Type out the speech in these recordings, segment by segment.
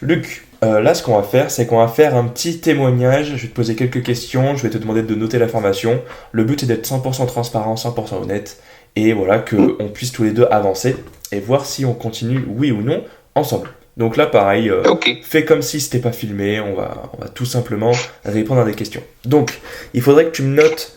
Luc, là, ce qu'on va faire, c'est qu'on va faire un petit témoignage. Je vais te poser quelques questions, je vais te demander de noter l'information. Le but est d'être 100% transparent, 100% honnête, et voilà, qu'on puisse tous les deux avancer et voir si on continue, oui ou non, ensemble. Donc là, pareil, Ok. fais comme si c'était pas filmé, on va tout simplement répondre à des questions. Donc, il faudrait que tu me notes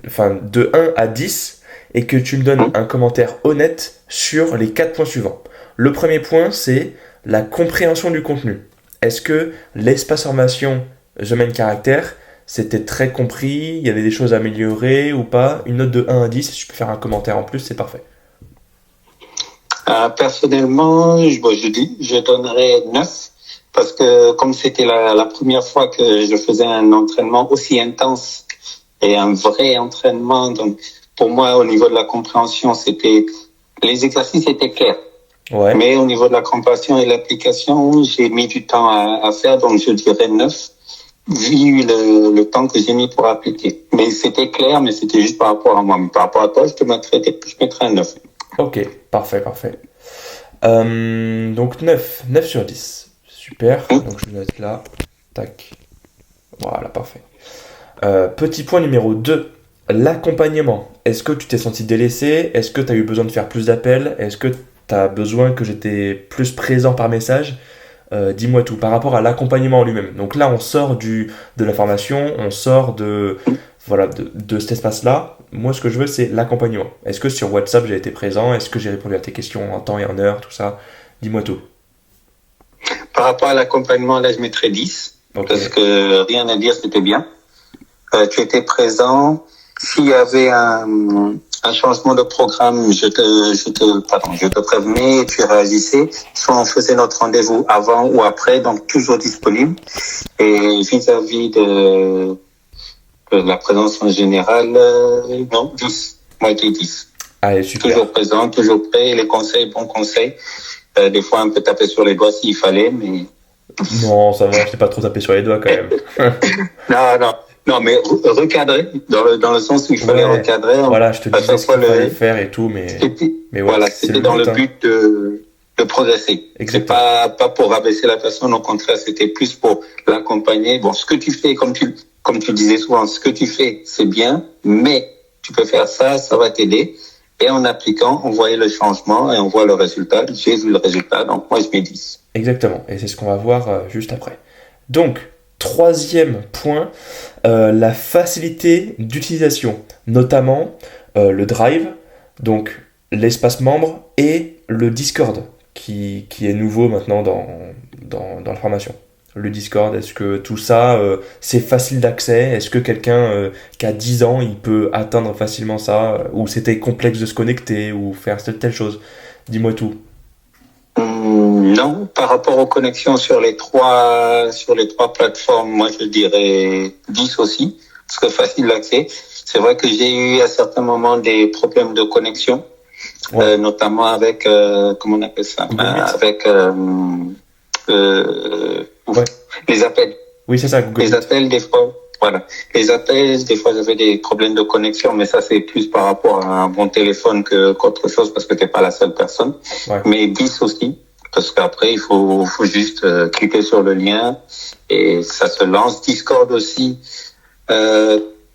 enfin, de 1 à 10 et que tu me donnes un commentaire honnête sur les 4 points suivants. Le premier point, c'est la compréhension du contenu. Est-ce que l'espace formation The Main Character, c'était très compris, il y avait des choses à améliorer ou pas? Une note de 1 à 10, si je peux faire un commentaire en plus, c'est parfait. Personnellement, je donnerais 9 parce que comme c'était la première fois que je faisais un entraînement aussi intense et un vrai entraînement, donc pour moi, au niveau de la compréhension, les exercices étaient clairs. Ouais. Mais au niveau de la compréhension et de l'application, j'ai mis du temps à faire, donc je dirais 9 vu le temps que j'ai mis pour appliquer. Mais c'était clair, mais c'était juste par rapport à moi. Mais par rapport à toi, je mettrais un 9. Ok, parfait, parfait. Donc 9 sur 10. Super, donc je le note là. Tac. Voilà, parfait. Petit point numéro 2. L'accompagnement. Est-ce que tu t'es senti délaissé? Est-ce que tu as eu besoin de faire plus d'appels? Est-ce que tu as besoin que j'étais plus présent par message? Dis-moi tout par rapport à l'accompagnement en lui-même. Donc là, on sort de la formation, on sort voilà, de cet espace-là. Moi, ce que je veux, c'est l'accompagnement. Est-ce que sur WhatsApp, j'ai été présent? Est-ce que j'ai répondu à tes questions en temps et en heure, tout ça? Dis-moi tout. Par rapport à l'accompagnement, là, je mettrais 10 Ok. parce que rien à dire, c'était bien. Tu étais présent. S'il y avait un changement de programme, je te prévenais et tu réagissais. Soit on faisait notre rendez-vous avant ou après, donc toujours disponible. Et vis-à-vis de la présence en général, non, 10. Moi, j'étais 10. Allez, super. Toujours présent, toujours prêt. Les conseils, bons conseils. Des fois, un peu taper sur les doigts s'il fallait, mais... Non, ça va, je t'ai pas trop tapé sur les doigts quand même. Non, non. Non, mais recadrer, dans le sens où il fallait Ouais, recadrer. voilà, je te À disais chaque ce fois, qu'il fallait faire et tout, mais ouais, voilà, c'est c'était le dans but, le hein. but de progresser. C'est Exactement. pas pour rabaisser la personne, au contraire, c'était plus pour l'accompagner. Bon, ce que tu fais, comme tu disais souvent, ce que tu fais, c'est bien, mais tu peux faire ça, ça va t'aider. Et en appliquant, on voyait le changement et on voit le résultat. J'ai vu le résultat, donc moi, je mets 10. Exactement, et c'est ce qu'on va voir juste après. Donc, troisième point, la facilité d'utilisation, notamment le Drive, donc l'espace membre et le Discord, qui est nouveau maintenant dans la formation. Le Discord, est-ce que tout ça, c'est facile d'accès? Est-ce que quelqu'un qui a 10 ans, il peut atteindre facilement ça? Ou c'était complexe de se connecter ou faire telle chose? Dis-moi tout. Non, par rapport aux connexions sur les trois plateformes, moi je dirais 10 aussi, parce que facile d'accès. C'est vrai que j'ai eu à certains moments des problèmes de connexion, Ouais. notamment avec comment on appelle ça, Google Meet? avec Ouais. les appels. Oui, c'est ça, Google Les Meet. appels des fois, voilà. Les appels, des fois j'avais des problèmes de connexion, mais ça c'est plus par rapport à un bon téléphone qu'autre chose parce que t'es pas la seule personne. Ouais. Mais 10 aussi. Parce qu'après, faut juste cliquer sur le lien et ça se lance. Discord aussi.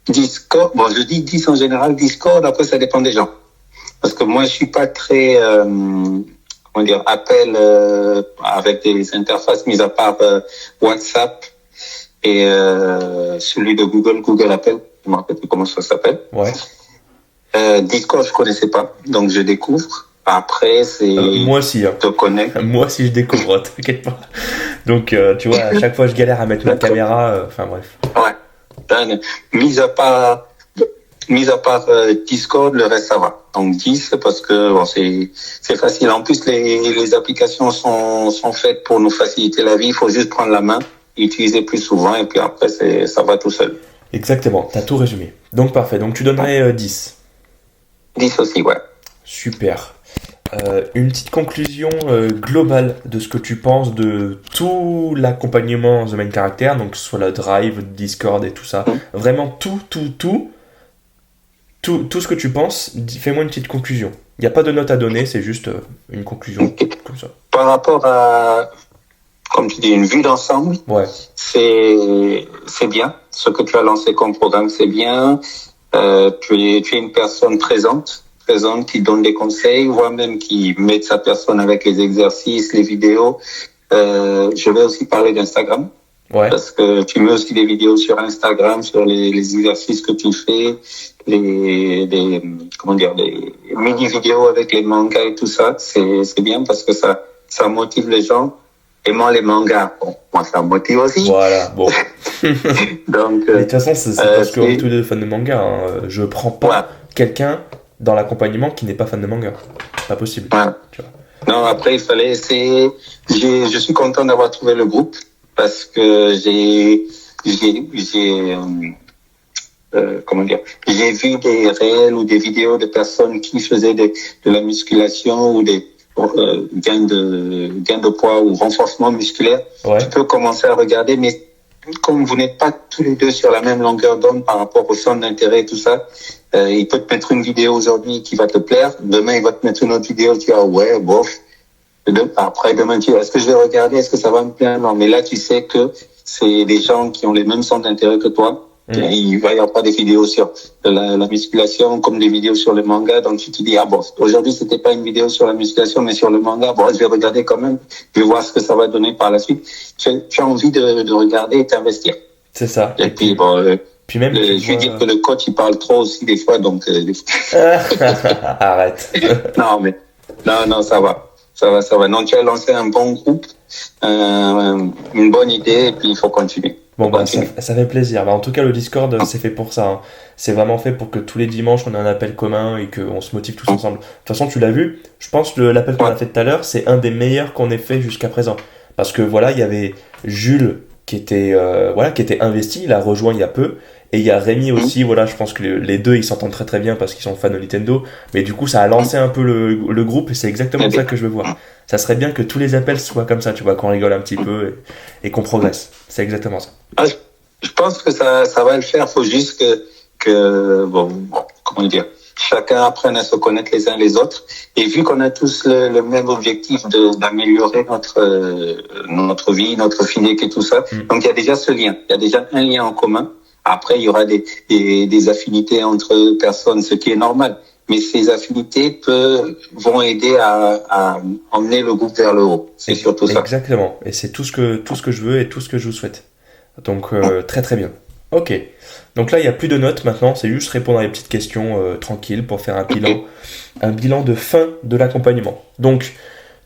Discord, bon, je dis 10 en général. Discord, après, ça dépend des gens. Parce que moi, je suis pas très, comment dire, appel avec des interfaces, mis à part WhatsApp et celui de Google Appel. Je me rappelle plus comment ça s'appelle. Ouais. Discord, je connaissais pas, donc je découvre. Après, c'est Moi aussi, hein. te connecter. Moi aussi, je découvre, t'inquiète pas. Donc, tu vois, à chaque fois, je galère à mettre ma caméra. Enfin, bref. Ouais. Mis à part, Discord, le reste ça va. Donc 10 parce que bon, c'est facile. En plus, les applications sont faites pour nous faciliter la vie. Il faut juste prendre la main, utiliser plus souvent et puis après, ça va tout seul. Exactement, t'as tout résumé. Donc, parfait. Donc, tu donnerais 10. 10 aussi, ouais. Super. Une petite conclusion globale de ce que tu penses de tout l'accompagnement The Main Character, donc que ce soit la Drive, Discord et tout ça. Vraiment tout ce que tu penses, fais-moi une petite conclusion. Il n'y a pas de note à donner, c'est juste une conclusion comme ça. Par rapport comme tu dis, une vue d'ensemble. Ouais. C'est bien. Ce que tu as lancé comme programme, c'est bien. Tu es une personne présente qui donne des conseils, voire même qui met sa personne avec les exercices, les vidéos. Je vais aussi parler d'Instagram. Ouais. Parce que tu mets aussi des vidéos sur Instagram, sur les exercices que tu fais, les mini-vidéos avec les mangas et tout ça. C'est bien parce que ça motive les gens. Aimant les mangas. Bon, moi, ça me motive aussi. Voilà, bon. Donc, mais de toute façon, c'est parce qu'on est tous les fans de manga. Hein. Je prends pas quelqu'un dans l'accompagnement qui n'est pas fan de manga. Pas possible. Ouais. Tu vois. Non, après, il fallait essayer. Je suis content d'avoir trouvé le groupe parce que j'ai vu des réels ou des vidéos de personnes qui faisaient de la musculation ou des gain de poids ou renforcement musculaire. Ouais. Tu peux commencer à regarder, mais comme vous n'êtes pas tous les deux sur la même longueur d'onde par rapport au centre d'intérêt et tout ça, il peut te mettre une vidéo aujourd'hui qui va te plaire, demain il va te mettre une autre vidéo, tu vas ouais, bof. Après demain tu vas, est-ce que je vais regarder, est-ce que ça va me plaire? Non, mais là tu sais que c'est des gens qui ont les mêmes centres d'intérêt que toi. Il va y avoir des vidéos sur la musculation comme des vidéos sur le manga. Donc tu te dis, ah bon, aujourd'hui c'était pas une vidéo sur la musculation mais sur le manga. Bon, je vais regarder quand même. Je vais voir ce que ça va donner par la suite. Tu as envie de regarder et t'investir. C'est ça. Et puis bon, puis même je vais dire que le coach il parle trop aussi des fois. Donc arrête. Non, ça va. Non, tu as lancé un bon groupe, une bonne idée et puis il faut continuer. Bon, bah, ça fait plaisir. Bah, en tout cas, le Discord, c'est fait pour ça. Hein. C'est vraiment fait pour que tous les dimanches, on ait un appel commun et qu'on se motive tous ensemble. De toute façon, tu l'as vu. Je pense que l'appel qu'on a fait tout à l'heure, c'est un des meilleurs qu'on ait fait jusqu'à présent. Parce que voilà, il y avait Jules qui était investi. Il a rejoint il y a peu. Et il y a Rémi aussi. Voilà, je pense que les deux, ils s'entendent très très bien parce qu'ils sont fans de Nintendo. Mais du coup, ça a lancé un peu le groupe et c'est exactement ça que je veux voir. Ça serait bien que tous les appels soient comme ça, tu vois, qu'on rigole un petit peu et qu'on progresse. C'est exactement ça. Je pense que ça va le faire. Faut juste que comment dire, chacun apprenne à se connaître les uns les autres. Et vu qu'on a tous le même objectif d'améliorer notre vie, notre physique et tout ça, donc il y a déjà ce lien. Il y a déjà un lien en commun. Après, il y aura des affinités entre personnes, ce qui est normal. Mais ces affinités vont aider à emmener le groupe vers le haut. C'est surtout ça. Exactement. Et c'est tout ce que je veux et tout ce que je vous souhaite. Donc, très très bien. Ok. Donc là, il n'y a plus de notes maintenant. C'est juste répondre à des petites questions tranquilles pour faire un bilan de fin de l'accompagnement. Donc,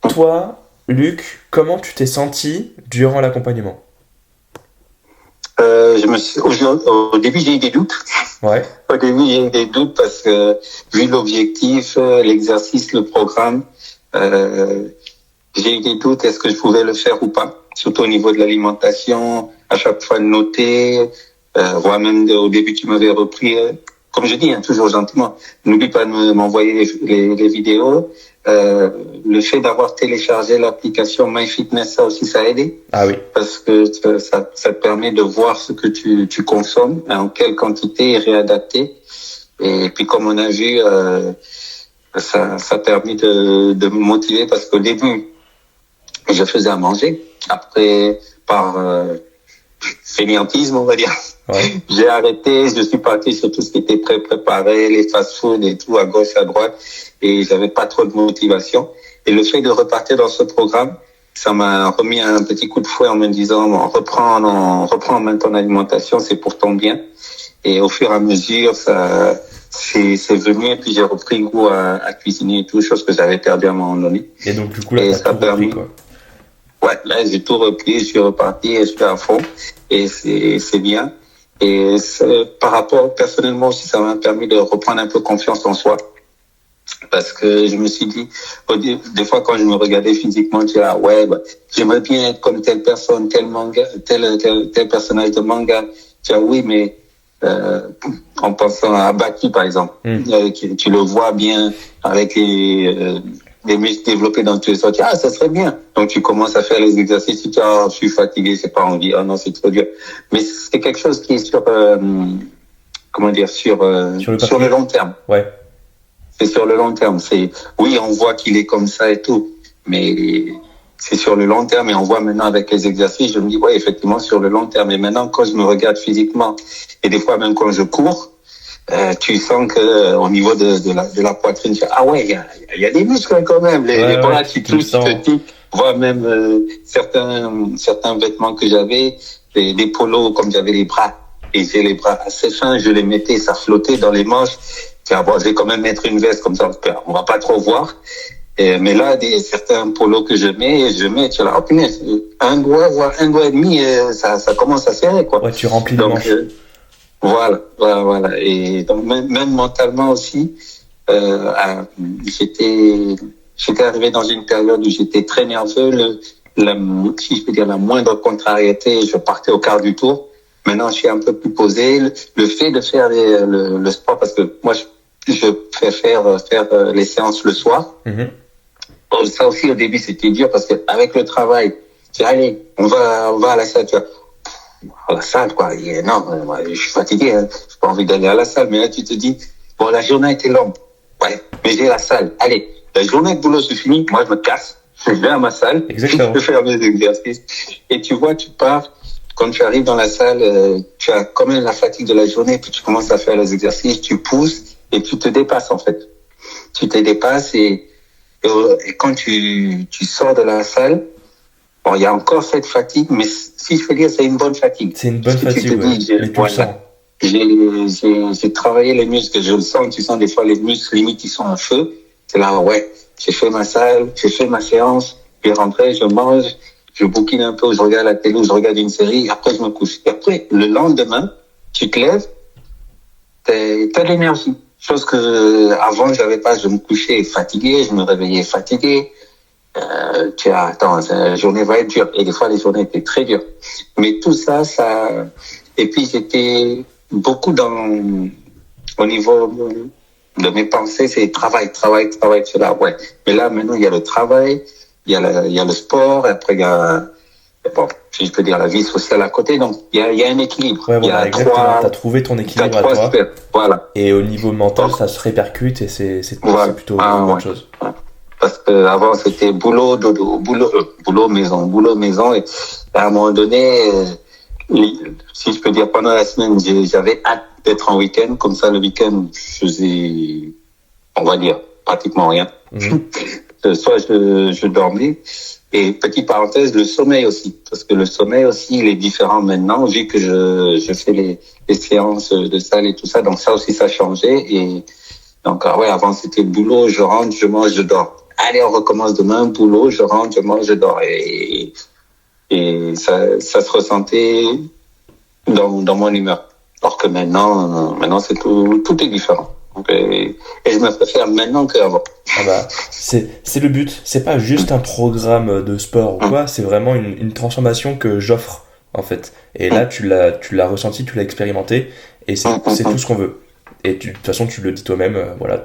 toi, Luc, comment tu t'es senti durant l'accompagnement ? Au début, j'ai eu des doutes. Ouais. Au début, j'ai eu des doutes parce que, vu l'objectif, l'exercice, le programme, j'ai eu des doutes. Est-ce que je pouvais le faire ou pas? Surtout au niveau de l'alimentation, à chaque fois noter, voire même au début, tu m'avais repris, comme je dis, toujours gentiment. N'oublie pas de m'envoyer les vidéos. Le fait d'avoir téléchargé l'application MyFitness, ça aussi, ça a aidé. Ah oui. Parce que ça te permet de voir ce que tu consommes, en quelle quantité et réadapter. Et puis, comme on a vu, ça a permis de me motiver parce qu'au début, je faisais à manger. Après, par fainéantisme, on va dire. Ouais. J'ai arrêté, je suis parti sur tout ce qui était préparé, les fast-food et tout, à gauche, à droite, et j'avais pas trop de motivation. Et le fait de repartir dans ce programme, ça m'a remis un petit coup de fouet en me disant, bon, reprends en main ton alimentation, c'est pour ton bien. Et au fur et à mesure, c'est venu, et puis j'ai repris goût à cuisiner et tout, chose que j'avais perdu à un moment donné. Et donc, du coup, là, t'as tout repris, quoi. Ouais, là, j'ai tout repris, je suis reparti, je suis à fond, et c'est bien. Et par rapport, personnellement aussi, ça m'a permis de reprendre un peu confiance en soi. Parce que je me suis dit, des fois, quand je me regardais physiquement, je disais, ah ouais, j'aimerais bien être comme telle personne, tel personnage de manga. Je dis, oui, mais, en pensant à Baki, par exemple, tu le vois bien avec les muscles développés dans tous les sens. Ah, ça serait bien. Donc, tu commences à faire les exercices, tu dis, ah, je suis fatigué, c'est pas envie, ah non, c'est trop dur. Mais c'est quelque chose qui est sur le long terme. Ouais. C'est sur le long terme. Oui, on voit qu'il est comme ça et tout, mais c'est sur le long terme. Et on voit maintenant avec les exercices, je me dis, ouais, effectivement, sur le long terme. Et maintenant, quand je me regarde physiquement, et des fois même quand je cours, tu sens que au niveau de la poitrine, tu dis, ah ouais, il y a des muscles quand même. Les bras, tu touches, tu te dis, vois même certains vêtements que j'avais, des polos, comme j'avais les bras, et j'ai les bras assez fins, je les mettais, ça flottait dans les manches. Tiens, bon, je vais quand même mettre une veste comme ça, on va pas trop voir. Mais là, certains polos que je mets, tu es là, oh punaise, un doigt, voire un doigt et demi, ça commence à serrer, quoi. Ouais, tu remplis les manches. Voilà. Et donc, même mentalement aussi, j'étais arrivé dans une période où j'étais très nerveux, si je peux dire la moindre contrariété, je partais au quart du tour. Maintenant, je suis un peu plus posé. Le fait de faire le sport, parce que moi, je préfère faire les séances le soir. Mm-hmm. Ça aussi, au début, c'était dur parce que avec le travail, tu dis, allez, on va à la salle, tu vois. À la salle, quoi. Et non, moi, je suis fatigué, hein. J'ai pas envie d'aller à la salle. Mais là, tu te dis, bon, la journée était longue. Ouais, mais j'ai la salle. Allez, la journée de boulot se finit. Moi, je me casse. Je vais à ma salle. Exactement. Je peux faire mes exercices. Et tu vois, tu pars. Quand tu arrives dans la salle, tu as quand même la fatigue de la journée. Puis tu commences à faire les exercices. Tu pousses et tu te dépasses, en fait. Tu te dépasses et quand tu sors de la salle, bon, il y a encore cette fatigue, mais si je peux dire, c'est une bonne fatigue. C'est une bonne fatigue, j'ai travaillé les muscles, je le sens, tu sens des fois les muscles, limite, ils sont en feu. C'est là, ouais, j'ai fait ma salle, j'ai fait ma séance, puis rentré, je mange, je bouquine un peu, je regarde la télé, je regarde une série, après je me couche. Et après, le lendemain, tu te lèves, t'as de l'énergie. Chose que avant j'avais pas, je me couchais fatigué, je me réveillais fatigué. Attends, la journée va être dure. Et des fois les journées étaient très dures. Mais tout ça, et puis j'étais beaucoup au niveau de mes pensées, c'est travail, cela, ouais. Mais là maintenant il y a le travail, il y a le sport, et après il y a, bon, si je peux dire la vie sociale à côté, donc il y a un équilibre. Ouais, voilà, exactement. T'as trouvé ton équilibre à toi. Voilà. Et au niveau mental, ça se répercute et c'est plutôt une bonne chose. Parce que avant c'était boulot, dodo, boulot, maison, et à un moment donné, si je peux dire pendant la semaine, j'avais hâte d'être en week-end. Comme ça, le week-end, je faisais, on va dire, pratiquement rien. Mm-hmm. Soit je dormais. Et petite parenthèse, le sommeil aussi, parce que le sommeil aussi, il est différent maintenant, vu que je fais les séances de salle et tout ça, donc ça aussi, ça a changé. Et donc, ouais, avant, c'était boulot, je rentre, je mange, je dors. Allez, on recommence demain, boulot, je rentre, je mange, je dors. Et ça se ressentait dans mon humeur. Alors que maintenant, c'est tout est différent. Donc, et je me préfère maintenant qu'avant. Ah bah, c'est le but. C'est pas juste un programme de sport ou quoi, c'est vraiment une transformation que j'offre, en fait. Et là, tu l'as ressenti, tu l'as expérimenté, et c'est tout ce qu'on veut. Et de toute façon, tu le dis toi-même, voilà,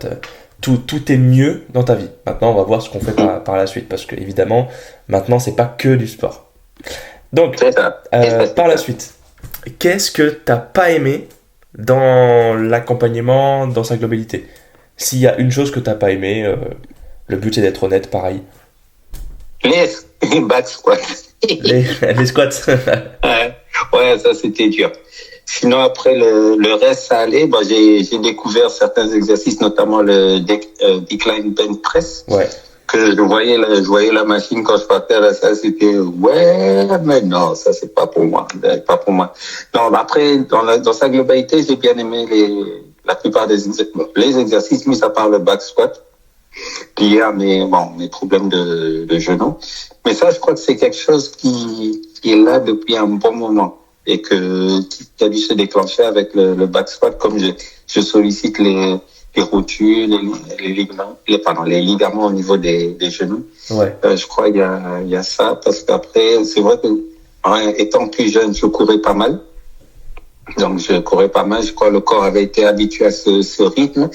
tout est mieux dans ta vie. Maintenant, on va voir ce qu'on fait par la suite, parce que évidemment, maintenant, c'est pas que du sport. Donc, par la suite, qu'est-ce que t'as pas aimé dans l'accompagnement, dans sa globalité? S'il y a une chose que t'as pas aimé, le but c'est d'être honnête, pareil. Les back squats. les squats. Ouais, ça c'était dur. Sinon après le reste ça allait. Bon, j'ai découvert certains exercices, notamment le decline bench press. Ouais. Que je voyais la machine quand je partais à ça, c'était ouais, mais non, ça c'est pas pour moi, Non, après dans sa globalité, j'ai bien aimé la plupart les exercices, mis à part le back squat, lié à mes problèmes de genoux. Mais ça, je crois que c'est quelque chose qui est là depuis un bon moment et qui a dû se déclencher avec le back squat, comme je sollicite les rotules, les ligaments au niveau des genoux. Ouais. Je crois qu'il y a ça, parce qu'après, c'est vrai que, étant plus jeune, je courais pas mal. Donc, je courais pas mal. Je crois que le corps avait été habitué à ce rythme.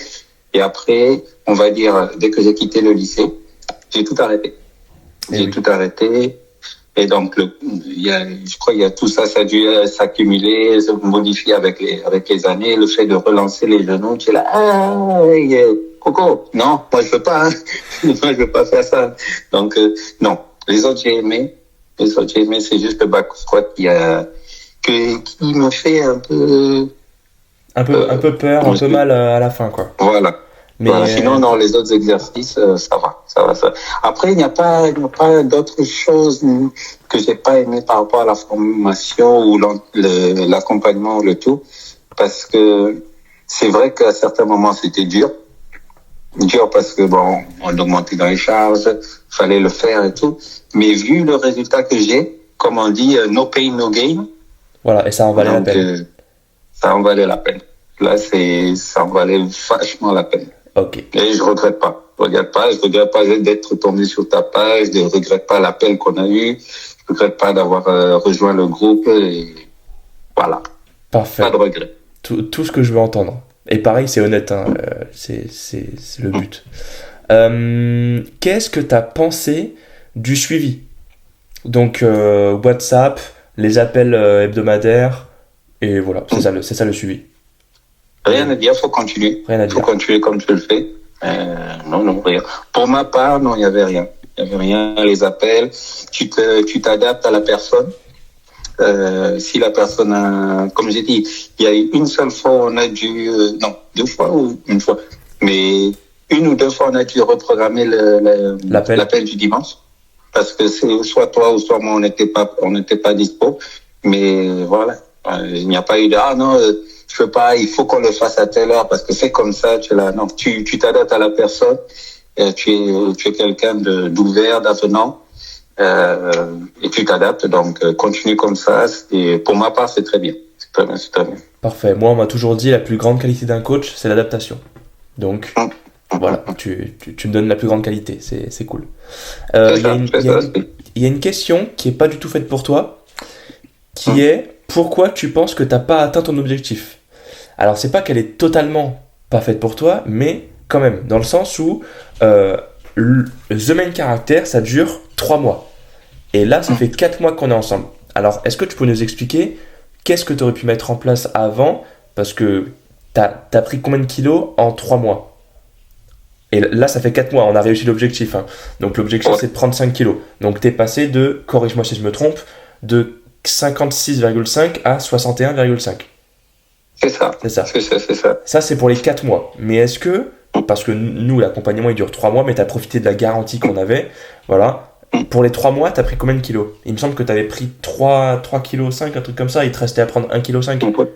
Et après, on va dire, dès que j'ai quitté le lycée, j'ai tout arrêté. Tout arrêté. Et donc, je crois qu'il y a tout ça, ça a dû s'accumuler, se modifier avec les années, le fait de relancer les genoux, tu es là, Coco, non, moi je veux pas, moi je veux pas faire ça. Donc, non, Les autres, j'ai aimé. C'est juste le back squat qui me fait un peu... Un peu peur, un peu mal à la fin, quoi. Voilà. Mais sinon, non, les autres exercices, ça va. Après, il n'y a pas d'autres choses que j'ai pas aimé par rapport à la formation ou l'accompagnement, le tout. Parce que c'est vrai qu'à certains moments, c'était dur. Dur parce que, bon, on augmentait dans les charges, fallait le faire et tout. Mais vu le résultat que j'ai, comme on dit, no pain, no gain. Voilà, et ça en valait la peine. Ça en valait la peine. Là, ça en valait vachement la peine. Ok. Et je regrette pas. Je regrette pas d'être tombé sur ta page, je regrette pas l'appel qu'on a eu, je regrette pas d'avoir rejoint le groupe et voilà. Parfait. Pas de regret. Tout ce que je veux entendre. Et pareil, c'est honnête, hein, c'est le but. Qu'est-ce que tu as pensé du suivi? Donc, WhatsApp, les appels hebdomadaires, et voilà, c'est ça le suivi. Rien à dire, faut continuer. Faut continuer comme tu le fais. Non, rien. Pour ma part, non, il n'y avait rien. Les appels, tu t'adaptes à la personne. Si la personne a, comme j'ai dit, il y a une seule fois on a dû, non, 2 fois ou une fois, mais 1 ou 2 fois on a dû reprogrammer l'appel du dimanche. Parce que c'est soit toi ou soit moi, on n'était pas dispo. Mais voilà. Il n'y a pas eu de, non, je peux pas, il faut qu'on le fasse à telle heure parce que c'est comme ça, non, tu t'adaptes à la personne, tu es quelqu'un d'ouvert, d'avenant, et tu t'adaptes, donc continue comme ça, et pour ma part, c'est très bien. C'est très bien. Parfait. Moi, on m'a toujours dit la plus grande qualité d'un coach, c'est l'adaptation. Donc, voilà, tu me donnes la plus grande qualité, c'est cool. Il y a une question qui est pas du tout faite pour toi, qui est pourquoi tu penses que t'as pas atteint ton objectif? Alors, c'est pas qu'elle est totalement pas faite pour toi, mais quand même, dans le sens où The Main Character, ça dure 3 mois. Et là, ça fait 4 mois qu'on est ensemble. Alors, est-ce que tu peux nous expliquer qu'est-ce que tu aurais pu mettre en place avant? Parce que t'as pris combien de kilos en 3 mois? Et là, ça fait 4 mois, on a réussi l'objectif. Hein. Donc, l'objectif, c'est de prendre 5 kilos. Donc, t'es passé de, corrige-moi si je me trompe, de 56,5 à 61,5. C'est ça. Ça, c'est pour les 4 mois. Mais est-ce que, parce que nous, l'accompagnement, il dure 3 mois, mais tu as profité de la garantie qu'on avait, voilà. Pour les 3 mois, tu as pris combien de kilos? Il me semble que tu avais pris 3,5 kg, un truc comme ça, il te restait à prendre 1,5 kg.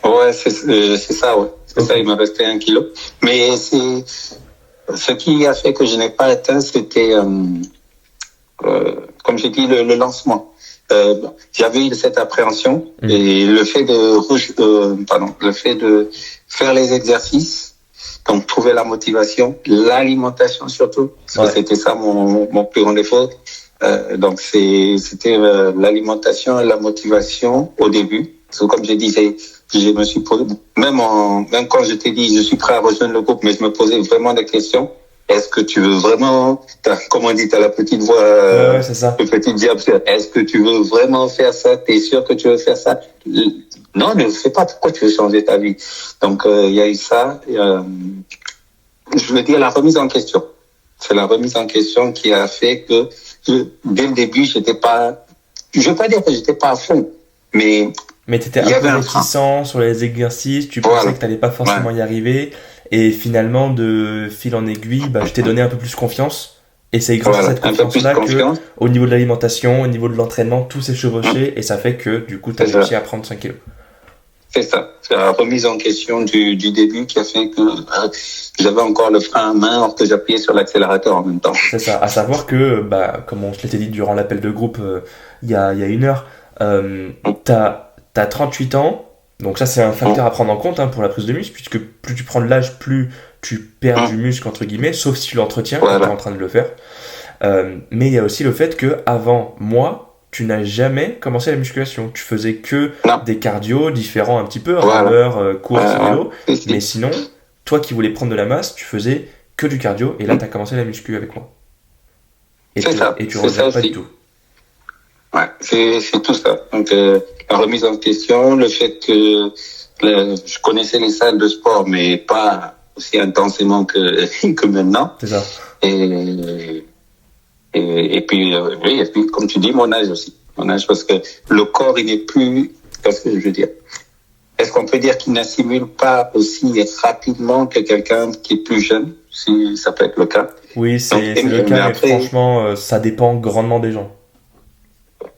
Ouais, c'est ça, ouais. C'est ça, il me restait 1 kg. Mais ce qui a fait que je n'ai pas atteint, c'était, comme j'ai dit, le lancement. J'avais eu cette appréhension et le fait de faire les exercices, donc trouver la motivation, l'alimentation surtout, parce que c'était ça mon plus grand défaut. Donc c'était l'alimentation et la motivation au début. Parce que comme j'ai dit, je me suis posé, même quand je t'ai dit je suis prêt à rejoindre le groupe, mais je me posais vraiment des questions. Est-ce que tu veux vraiment, comme on dit, t'as la petite voix, c'est ça. le petit diable, est-ce que tu veux vraiment faire ça? T'es sûr que tu veux faire ça? Non, ne sais pas pourquoi tu veux changer ta vie. Donc, il y a eu ça. Je veux dire la remise en question. C'est la remise en question qui a fait que dès le début, je veux pas dire que j'étais pas à fond, mais t'étais un peu réticent sur les exercices, tu pensais que t'allais pas forcément y arriver. Et finalement, de fil en aiguille, je t'ai donné un peu plus confiance. Et c'est grâce à cette confiance-là que, au niveau de l'alimentation, au niveau de l'entraînement, tout s'est chevauché. Et ça fait que, du coup, tu as réussi à prendre 5 kilos. C'est ça. C'est la remise en question du début qui a fait que j'avais encore le frein à main alors que j'appuyais sur l'accélérateur en même temps. C'est ça. À savoir que, comme on se l'était dit durant l'appel de groupe il y a 1 heure, t'as 38 ans. Donc ça, c'est un facteur à prendre en compte pour la prise de muscle, puisque plus tu prends de l'âge, plus tu perds du muscle, entre guillemets, sauf si tu l'entretiens, comme tu es en train de le faire. Mais il y a aussi le fait qu'avant moi, tu n'as jamais commencé la musculation. Tu faisais que des cardio différents un petit peu, rameur, course, vélo. Mais sinon, toi qui voulais prendre de la masse, tu faisais que du cardio, et là, tu as commencé la muscu avec moi. Et tu regrettes pas du tout. Ouais, c'est tout ça. Donc, la remise en question, le fait que je connaissais les salles de sport, mais pas aussi intensément que maintenant. C'est ça. Oui, et puis, comme tu dis, mon âge aussi. Mon âge, parce que le corps, il n'est plus, qu'est-ce que je veux dire? Est-ce qu'on peut dire qu'il n'assimile pas aussi rapidement que quelqu'un qui est plus jeune, si ça peut être le cas? Oui, c'est le cas, mais après, franchement, ça dépend grandement des gens.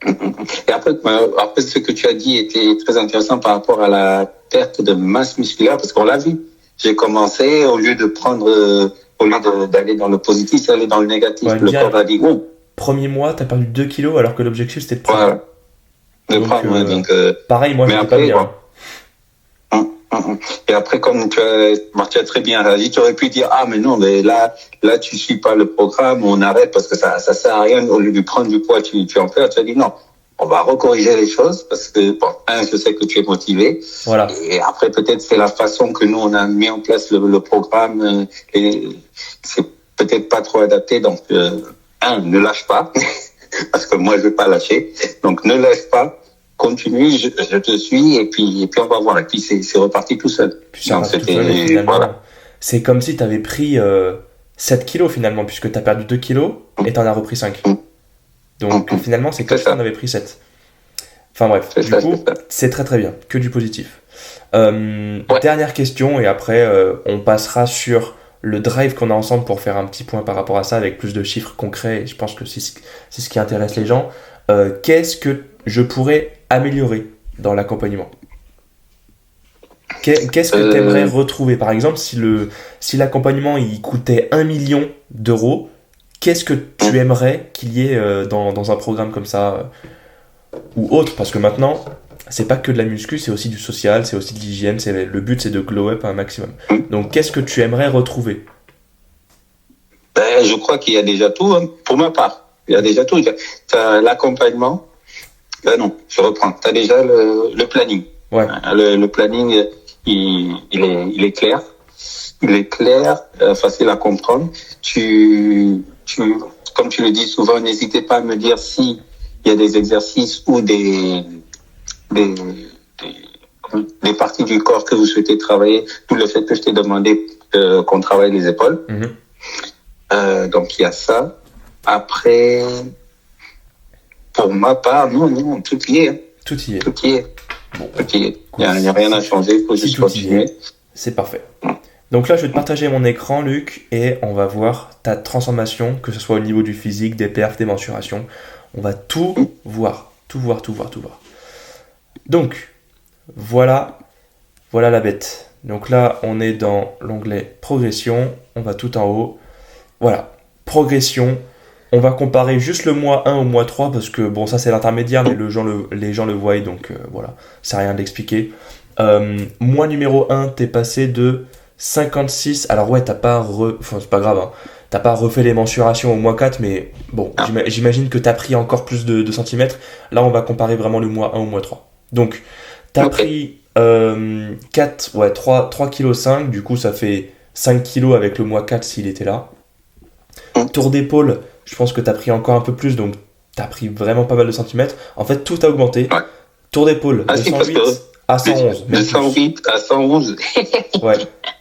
et après, ce que tu as dit était très intéressant par rapport à la perte de masse musculaire, parce qu'on l'a vu. J'ai commencé, au lieu d'aller dans le positif, c'est aller dans le négatif. Ouais, Le corps a dit, oh, premier mois, t'as perdu 2 kilos alors que l'objectif c'était de prendre. voilà. Donc, pareil, moi, mais j'étais après, pas bien. bon. Et après, comme tu as très bien réagi, tu aurais pu dire, ah, mais non, mais là, tu suis pas le programme, on arrête parce que ça sert à rien. Au lieu de prendre du poids, tu en perds. Tu as dit, non, on va recorriger les choses parce que, bon, je sais que tu es motivé. Voilà. Et après, peut-être, c'est la façon que nous, on a mis en place le programme, et c'est peut-être pas trop adapté. Donc, ne lâche pas. Parce que moi, je vais pas lâcher. Donc, ne lâche pas. Continue, je te suis, et puis on va voir. Et puis c'est reparti tout seul. Puis ça reparti tout seul, et finalement, voilà. C'est comme si tu avais pris 7 kilos finalement, puisque tu as perdu 2 kilos et tu en as repris 5. Donc finalement, c'est comme si tu en avais pris 7. Enfin bref, c'est très très bien, que du positif. Dernière question, et après on passera sur le drive qu'on a ensemble pour faire un petit point par rapport à ça avec plus de chiffres concrets, et je pense que c'est ce qui intéresse les gens. Qu'est-ce que je pourrais améliorer dans l'accompagnement? Qu'est-ce que tu aimerais retrouver? Par exemple, si l'accompagnement il coûtait 1 million d'euros, qu'est-ce que tu aimerais qu'il y ait dans un programme comme ça ou autre? Parce que maintenant, c'est pas que de la muscu, c'est aussi du social, c'est aussi de l'hygiène. Le but, c'est de glow up un maximum. Donc, qu'est-ce que tu aimerais retrouver? Je crois qu'il y a déjà tout, hein, pour ma part. Il y a déjà tout. Tu as l'accompagnement. Non, je reprends. Tu as déjà le planning. Ouais. Le planning, il est clair. Il est clair, facile à comprendre. Comme tu le dis souvent, n'hésitez pas à me dire si il y a des exercices ou des parties du corps que vous souhaitez travailler. Tout le fait que je t'ai demandé qu'on travaille les épaules. Donc, il y a ça. Après, pour ma part, non, tout y est. Tout y est. Tout y est. Bon, tout y est. Il n'y a rien à changer, il faut juste continuer. C'est parfait. Donc là, je vais te partager mon écran, Luc, et on va voir ta transformation, que ce soit au niveau du physique, des perfs, des mensurations. On va tout voir. Tout voir. Donc, voilà la bête. Donc là, on est dans l'onglet progression. On va tout en haut. Voilà, progression. On va comparer juste le mois 1 au mois 3 parce que bon, ça c'est l'intermédiaire, mais les gens le voient, donc voilà, c'est rien d'expliquer. Mois numéro 1, t'es passé de 56. Alors ouais, c'est pas grave, hein. T'as pas refait les mensurations au mois 4, mais bon, j'imagine que t'as pris encore plus de centimètres. Là, on va comparer vraiment le mois 1 au mois 3. Donc, t'as pris 3,5 kg, du coup, ça fait 5 kg avec le mois 4 s'il était là. Tour d'épaule, je pense que tu as pris encore un peu plus, donc tu as pris vraiment pas mal de centimètres. En fait, tout a augmenté. Ouais. Tour d'épaule, de 108 à 111. De 108 à 111. Ouais,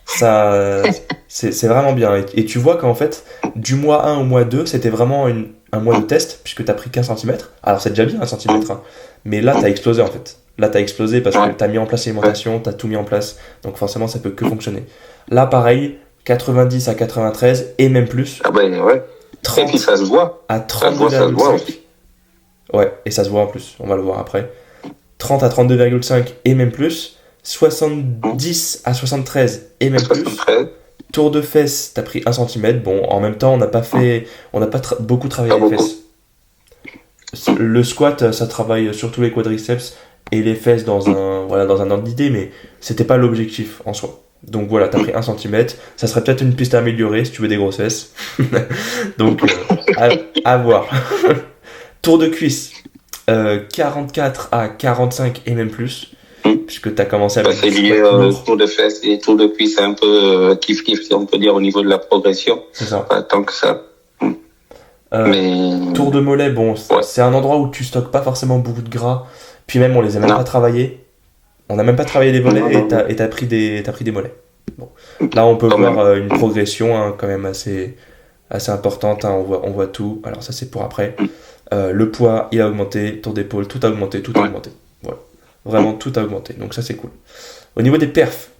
ça, c'est vraiment bien. Et tu vois qu'en fait, du mois 1 au mois 2, c'était vraiment un mois de test, puisque tu as pris 15 cm. Alors, c'est déjà bien 1 cm, hein. Mais là, tu as explosé en fait. Là, tu as explosé parce que tu as mis en place l'alimentation, tu as tout mis en place. Donc, forcément, ça peut que fonctionner. Là, pareil, 90 à 93 et même plus. Ah ben ouais. 30 et puis ça se voit. À 32,5. Ouais, et ça se voit en plus, on va le voir après. 30 à 32,5 et même plus. 70 à 73 et même 73. Plus. Tour de fesses, t'as pris 1 cm. Bon, en même temps, on n'a pas beaucoup travaillé les fesses. Le squat, ça travaille surtout les quadriceps et les fesses dans un ordre d'idée, mais c'était pas l'objectif en soi. Donc voilà, t'as pris 1 cm. Ça serait peut-être une piste à améliorer si tu veux des grosses fesses. Donc, à voir. Tour de cuisse, 44 à 45 et même plus. Puisque t'as commencé avec... c'est lié au tour de fesses et tour de cuisse, c'est un peu kiff-kiff, si on peut dire, au niveau de la progression. C'est ça. Pas tant que ça. Tour de mollet, bon, c'est un endroit où tu stockes pas forcément beaucoup de gras. Puis même, on les a même pas travaillés. On n'a même pas travaillé les mollets et t'as pris des mollets. Bon. Là, on peut voir une progression quand même assez assez importante, hein, on voit tout. Alors ça c'est pour après. Le poids, il a augmenté, tour d'épaule, tout a augmenté, tout a augmenté. Voilà. Vraiment, tout a augmenté. Donc ça c'est cool. Au niveau des perfs,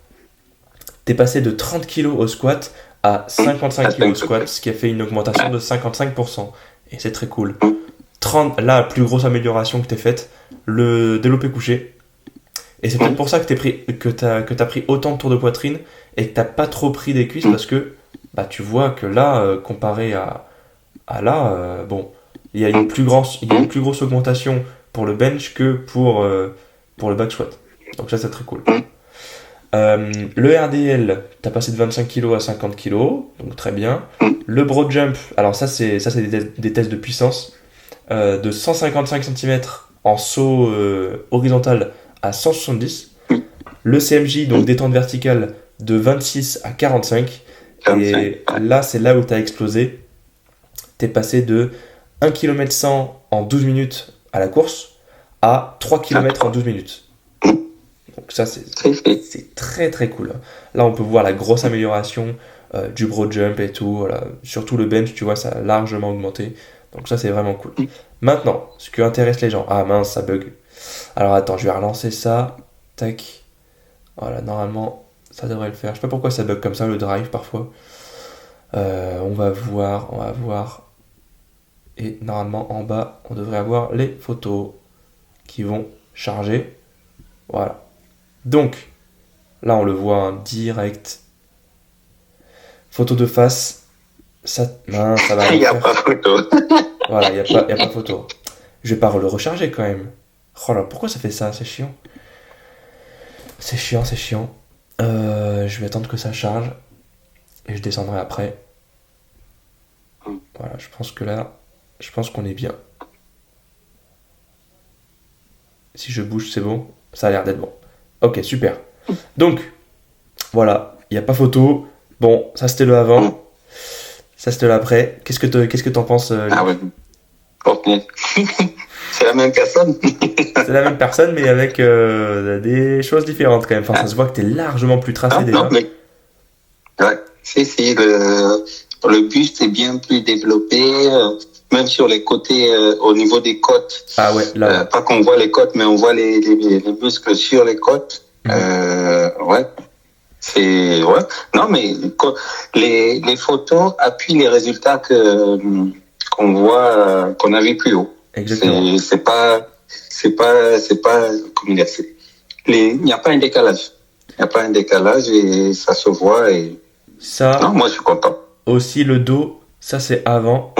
t'es passé de 30 kg au squat à 55 kg au squat, ce qui a fait une augmentation de 55%. Et c'est très cool. 30, la plus grosse amélioration que t'es faite, le développé couché. Et c'est peut-être pour ça que t'as pris autant de tours de poitrine et que t'as pas trop pris des cuisses, parce que bah, tu vois que là, comparé à là, bon, il y a une plus grosse augmentation pour le bench que pour le back squat. Donc ça c'est très cool. Le RDL, t'as passé de 25 kg à 50 kg, donc très bien. Le broad jump, alors ça c'est des tests de puissance, de 155 cm en saut horizontal à 170. Le CMJ, donc détente verticale, de 26 à 45. Et là, c'est là où t'as explosé. T'es passé de 1 km 100 en 12 minutes à la course à 3 km en 12 minutes. Donc ça, c'est très très cool. Là, on peut voir la grosse amélioration du broad jump et tout. Voilà. Surtout le bench, tu vois, ça a largement augmenté. Donc ça, c'est vraiment cool. Maintenant, ce qui intéresse les gens. Ah mince, ça bug. Alors attends, je vais relancer ça. Tac. Voilà, normalement, ça devrait le faire. Je sais pas pourquoi ça bug comme ça, le drive, parfois. On va voir. Et normalement, en bas, on devrait avoir les photos qui vont charger. Voilà. Donc, là, on le voit en direct. Photo de face. Ça, non, ça va. Il n'y a pas photo. Voilà, il n'y a pas photo. Je vais pas le recharger quand même. Oh là, pourquoi ça fait ça? C'est chiant. C'est chiant. Je vais attendre que ça charge. Et je descendrai après. Voilà, je pense qu'on est bien. Si je bouge, c'est bon. Ça a l'air d'être bon. Ok, super. Donc, voilà, il n'y a pas photo. Bon, ça c'était le avant. Ça c'était l'après. Qu'est-ce que t'en penses Ah ouais. Ok. C'est la même personne. C'est la même personne, mais avec des choses différentes quand même. Enfin, ça se voit que t'es largement plus tracé déjà. Non, mais... Ouais, si, le buste est bien plus développé, même sur les côtés, au niveau des côtes. Ah ouais, là. Pas qu'on voit les côtes, mais on voit les muscles sur les côtes. Ouais. Ouais. Non, mais les photos appuient les résultats qu'on voit, qu'on a vu plus haut. Exactement. C'est pas, comment dire, il n'y a pas un décalage. Il n'y a pas un décalage et ça se voit et ça. Non, moi je suis content. Aussi le dos, ça c'est avant.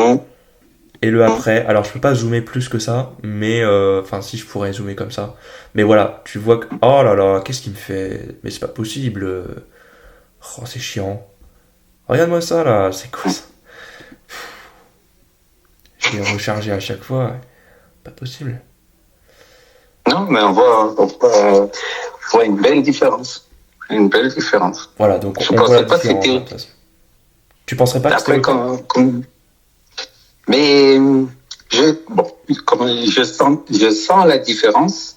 Et le après, alors je peux pas zoomer plus que ça, mais enfin si je pourrais zoomer comme ça. Mais voilà, tu vois que oh là là, qu'est-ce qu'il me fait? Mais c'est pas possible. Oh, c'est chiant. Regarde-moi ça là, c'est quoi ça? Je vais recharger à chaque fois. Pas possible. Non, mais on voit une belle différence. Une belle différence. Voilà, donc je on voit la pas différence. Tu penserais pas que après, c'était mais je sens la différence,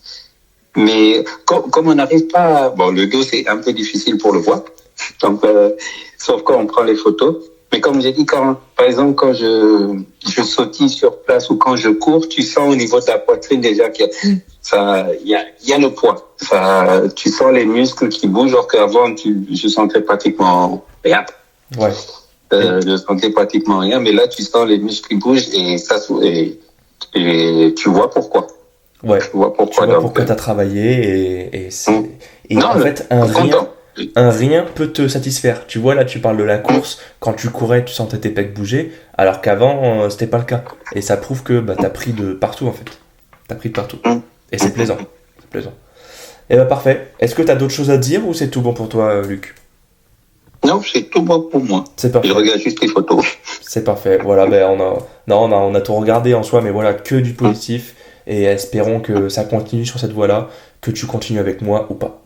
mais comme on n'arrive pas, le dos c'est un peu difficile pour le voir, donc sauf quand on prend les photos. Mais comme j'ai dit, par exemple quand je sautille sur place ou quand je cours, tu sens au niveau de la poitrine déjà qu'il y a le poids. Tu sens les muscles qui bougent, alors qu'avant je sentais pratiquement rien. Ouais. Je sentais pratiquement rien, mais là tu sens les muscles qui bougent et tu vois pourquoi. Ouais. Tu vois pourquoi t'as travaillé et non, en fait un rien peut te satisfaire. Tu vois là, tu parles de la course, quand tu courais, tu sentais tes pecs bouger, alors qu'avant c'était pas le cas. Et ça prouve que t'as pris de partout en fait. T'as pris de partout. Et c'est plaisant. Et parfait. Est-ce que t'as d'autres choses à dire ou c'est tout bon pour toi, Luc? Non, c'est tout bon pour moi. C'est parfait. Je regarde juste les photos. C'est parfait. Voilà, on a tout regardé en soi, mais voilà, que du positif. Et espérons que ça continue sur cette voie-là, que tu continues avec moi ou pas.